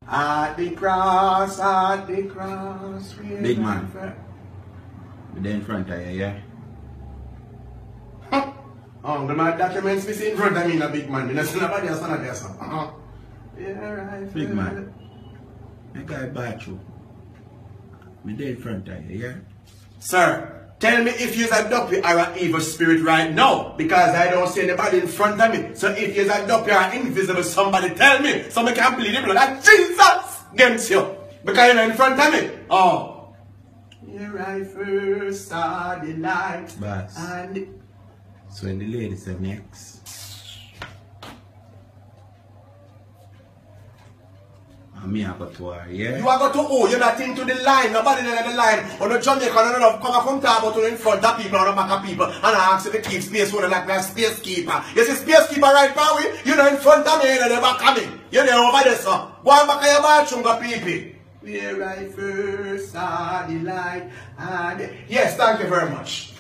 At the cross, at the cross. Big man. They're in front of you, yeah? Oh, my documents is in front of me, a big man. I don't nobody else on there, sir. Yeah, right. Big man. I got a bathroom. Me there in front of you, yeah? Sir, tell me if you're a duppy or an evil spirit right now. Because I don't see anybody in front of me. So if you're a duppy or an invisible somebody, tell me. So I can plead the blood of Jesus against you. Because you're in front of me. Oh. Here I first saw the light. Boss. And So when the ladies are next, and me I go to her, yeah? you are going to who? You're not into the line. Nobody in the line. On the Jamaican, come talk about you in front of people, on the back of people, and I ask you to keep space for like a space keeper. You see space keeper right now, you're not in front of me, you're the back of me. You're there over there, sir. Go on back of your bathroom, go people. Where I first saw the light. And yes, thank you very much.